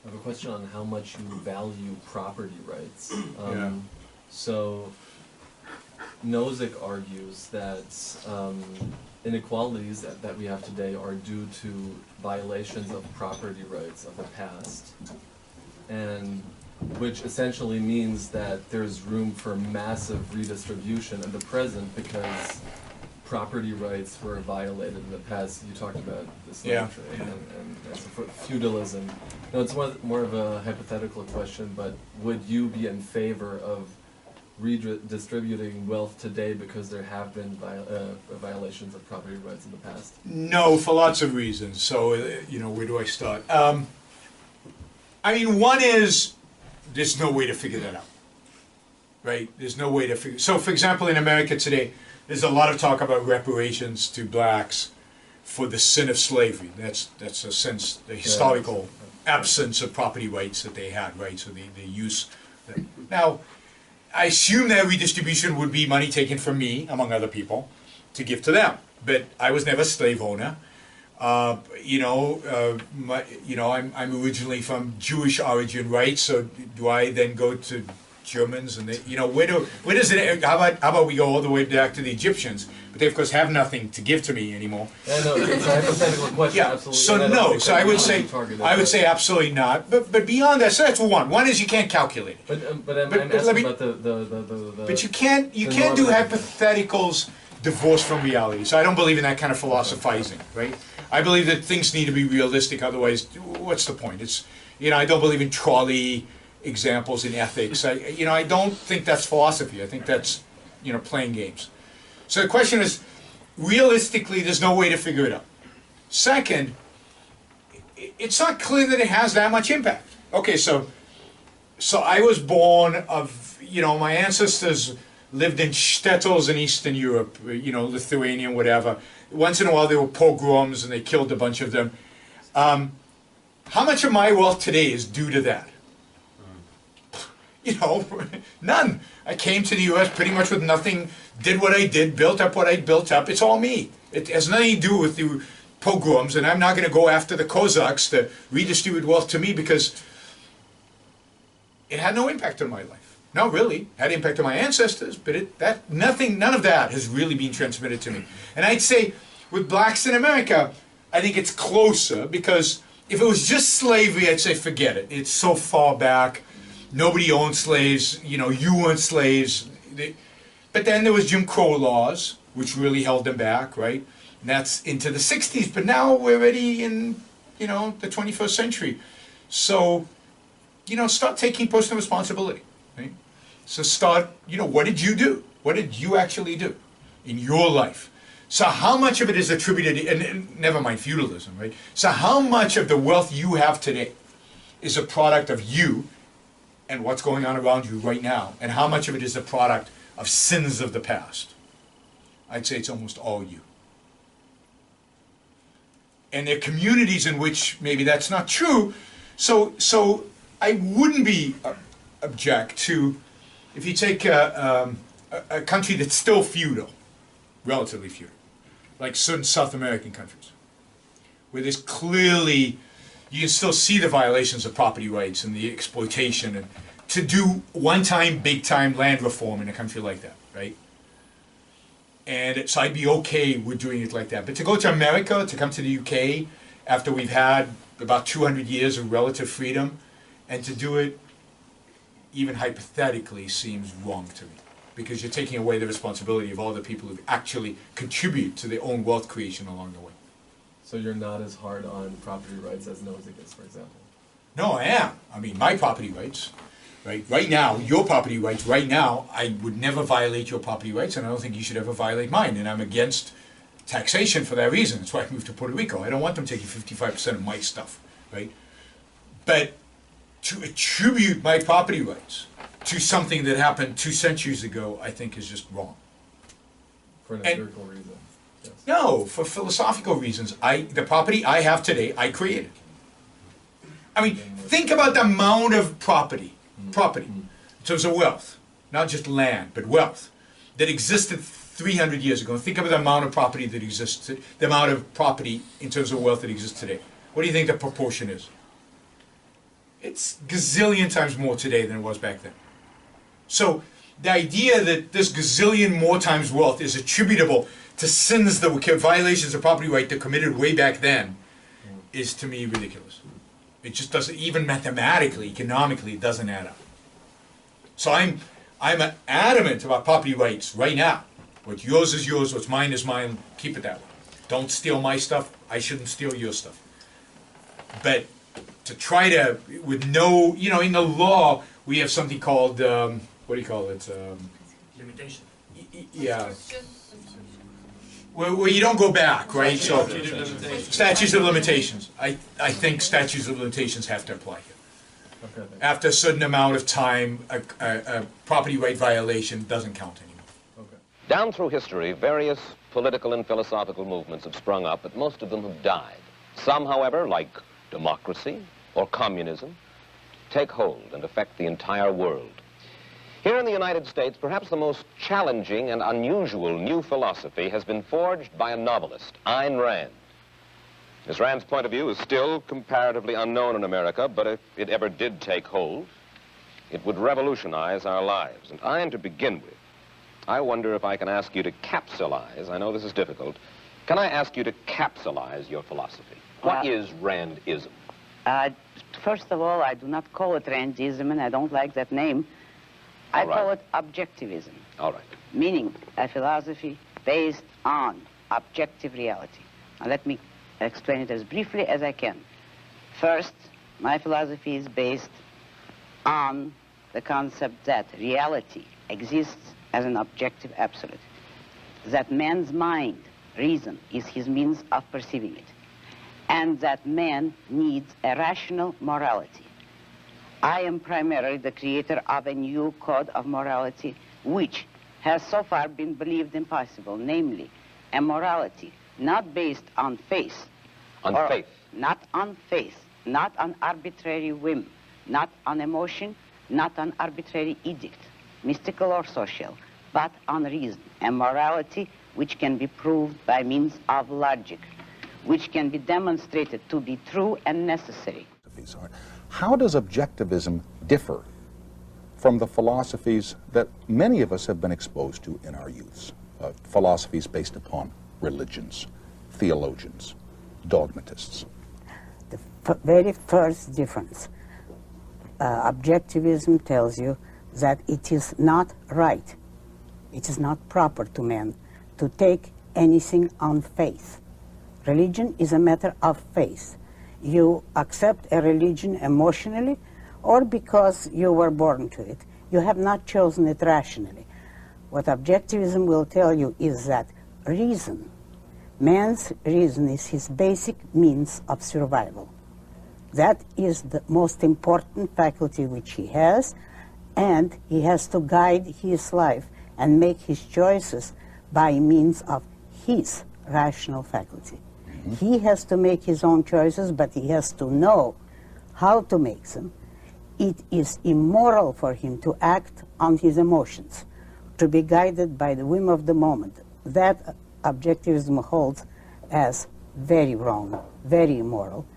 I have a question on how much you value property rights. Yeah. So, Nozick argues that inequalities that we have today are due to violations of property rights of the past, and which essentially means that there's room for massive redistribution in the present because property rights were violated in the past. You talked about the slave trade and feudalism. No, it's more of a hypothetical question, but would you be in favor of redistributing wealth today because there have been violations of property rights in the past? No, for lots of reasons. So, where do I start? I mean, one is there's no way to figure that out, right? There's no way to figure. So, for example, in America today, there's a lot of talk about reparations to blacks for the sin of slavery. That's a sense, the historical absence of property rights that they had, right? So the use. Now, I assume that redistribution would be money taken from me, among other people, to give to them. But I was never a slave owner. I'm originally from Jewish origin, right? So do I then go to Germans and where does it? How about we go all the way back to the Egyptians? But they of course have nothing to give to me anymore. Yeah, no, it's a hypothetical question. Yeah. Absolutely. So no. So I would say absolutely not. But beyond that, so that's one. One is you can't calculate it. But I'm asking about the. But you can't do hypotheticals divorced from reality. So I don't believe in that kind of philosophizing, right? I believe that things need to be realistic. Otherwise, what's the point? It's I don't believe in trolley examples in ethics. I don't think that's philosophy. I think that's playing games. So the question is, realistically, there's no way to figure it out. Second, it's not clear that it has that much impact. Okay, so I was born of my ancestors lived in shtetls in Eastern Europe, Lithuania, whatever. Once in a while there were pogroms and they killed a bunch of them. How much of my wealth today is due to that? None. I came to the U.S. pretty much with nothing, did what I did, built up what I built up. It's all me. It has nothing to do with the pogroms, and I'm not going to go after the Cossacks to redistribute wealth to me because it had no impact on my life. No, really. It had impact on my ancestors, but none of that has really been transmitted to me. And I'd say with blacks in America, I think it's closer because if it was just slavery, I'd say forget it. It's so far back. Nobody owned slaves, you weren't slaves. But then there was Jim Crow laws, which really held them back, right? And that's into the 60s, but now we're already in, the 21st century. So, start taking personal responsibility, right? So start, what did you do? What did you actually do in your life? So how much of it is attributed, and never mind feudalism, right? So how much of the wealth you have today is a product of you and what's going on around you right now, and how much of it is a product of sins of the past? I'd say it's almost all you. And there are communities in which maybe that's not true, so I wouldn't be object to, if you take a country that's still feudal, relatively feudal, like certain South American countries, where there's clearly, you can still see the violations of property rights and the exploitation, and to do one-time, big-time land reform in a country like that, right? And so I'd be okay with doing it like that. But to go to America, to come to the UK, after we've had about 200 years of relative freedom, and to do it even hypothetically seems wrong to me. Because you're taking away the responsibility of all the people who actually contribute to their own wealth creation along the way. So you're not as hard on property rights as Nozick is, for example? No, I am. I mean, my property rights, right? Right now, your property rights, right now, I would never violate your property rights, and I don't think you should ever violate mine. And I'm against taxation for that reason. That's why I moved to Puerto Rico. I don't want them taking 55% of my stuff, right? But to attribute my property rights to something that happened 2 centuries ago, I think is just wrong. For an empirical reason. Yes. No, for philosophical reasons. The property I have today, I created. I mean, think about the amount of property, in terms of wealth, not just land, but wealth, that existed 300 years ago. Think about the amount of property that exists, the amount of property in terms of wealth that exists today. What do you think the proportion is? It's gazillion times more today than it was back then. So the idea that this gazillion more times wealth is attributable to sins that were violations of property right that committed way back then is to me ridiculous. It just doesn't, even mathematically, economically, it doesn't add up. So I'm adamant about property rights right now. What's yours is yours, what's mine is mine, keep it that way. Don't steal my stuff, I shouldn't steal your stuff. But to try to, with no, you know, in the law, we have something called, what do you call it? Limitation. Yeah. Where you don't go back, right? So, statutes of limitations. I think statutes of limitations have to apply here. Okay. After a certain amount of time, a property right violation doesn't count anymore. Okay. Down through history, various political and philosophical movements have sprung up, but most of them have died. Some, however, like democracy or communism, take hold and affect the entire world. Here in the United States, perhaps the most challenging and unusual new philosophy has been forged by a novelist, Ayn Rand. Miss Rand's point of view is still comparatively unknown in America, but if it ever did take hold, it would revolutionize our lives. And Ayn, to begin with, I wonder if I can ask you to capsulize, I know this is difficult, can I ask you to capsulize your philosophy? What is Randism? First of all, I do not call it Randism, and I don't like that name. I call it Objectivism. All right. Meaning a philosophy based on objective reality. Now let me explain it as briefly as I can. First, my philosophy is based on the concept that reality exists as an objective absolute. That man's mind, reason, is his means of perceiving it. And that man needs a rational morality. I am primarily the creator of a new code of morality which has so far been believed impossible, namely a morality not based on faith. On faith? Not on faith, not on arbitrary whim, not on emotion, not on arbitrary edict, mystical or social, but on reason. A morality which can be proved by means of logic, which can be demonstrated to be true and necessary. How does objectivism differ from the philosophies that many of us have been exposed to in our youths? Philosophies based upon religions, theologians, dogmatists. The very first difference, objectivism tells you that it is not right, it is not proper to man to take anything on faith. Religion is a matter of faith. You accept a religion emotionally or because you were born to it. You have not chosen it rationally. What objectivism will tell you is that reason, man's reason is his basic means of survival. That is the most important faculty which he has, and he has to guide his life and make his choices by means of his rational faculty. He has to make his own choices, but he has to know how to make them. It is immoral for him to act on his emotions, to be guided by the whim of the moment. That objectivism holds as very wrong, very immoral.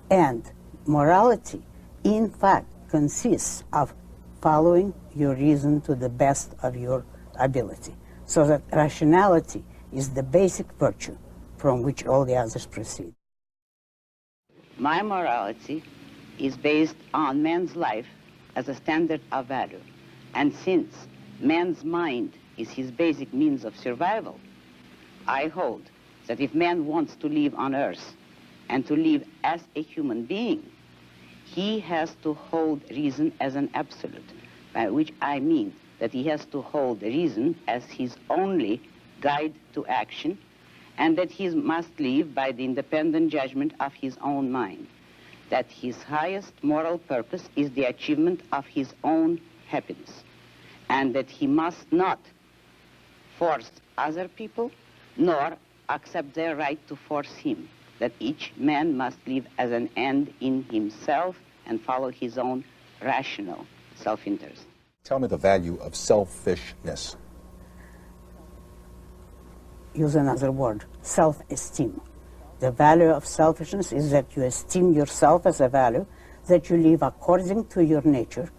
And morality, in fact, consists of following your reason to the best of your ability. So that rationality is the basic virtue from which all the others proceed. My morality is based on man's life as a standard of value. And since man's mind is his basic means of survival, I hold that if man wants to live on earth and to live as a human being, he has to hold reason as an absolute, by which I mean that he has to hold reason as his only guide to action, and that he must live by the independent judgment of his own mind, that his highest moral purpose is the achievement of his own happiness, and that he must not force other people, nor accept their right to force him, that each man must live as an end in himself and follow his own rational self-interest. Tell me the value of selfishness. Use another word, self-esteem. The value of selfishness is that you esteem yourself as a value, that you live according to your nature,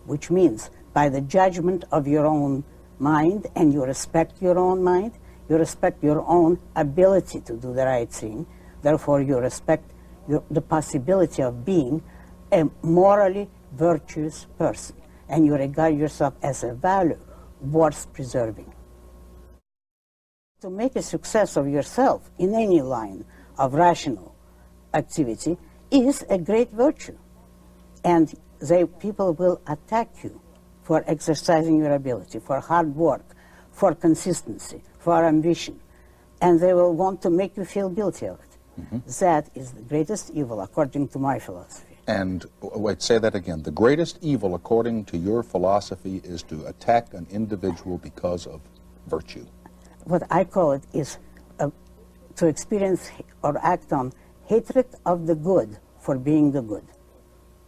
which means by the judgment of your own mind, and you respect your own mind, you respect your own ability to do the right thing, therefore you respect the possibility of being a morally virtuous person, and you regard yourself as a value worth preserving. To make a success of yourself in any line of rational activity is a great virtue, and people will attack you for exercising your ability, for hard work, for consistency, for ambition, and they will want to make you feel guilty of it. Mm-hmm. That is the greatest evil, according to my philosophy. And wait, say that again. The greatest evil, according to your philosophy, is to attack an individual because of virtue. What I call it is to experience or act on hatred of the good for being the good.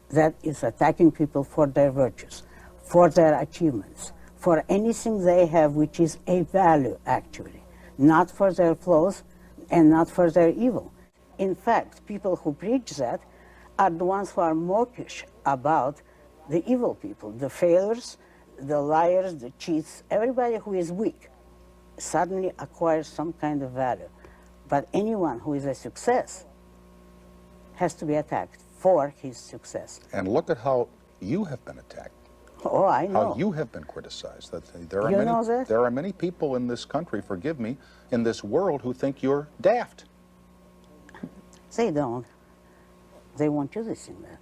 That is attacking people for their virtues, for their achievements, for anything they have which is a value, actually, not for their flaws and not for their evil. In fact, people who preach that are the ones who are mawkish about the evil people, the failures, the liars, the cheats. Everybody who is weak suddenly acquires some kind of value. But anyone who is a success has to be attacked for his success. And look at how you have been attacked. Oh, I know. How you have been criticized. There are many people in this country, forgive me, in this world who think you're daft. They don't. They want you to think that.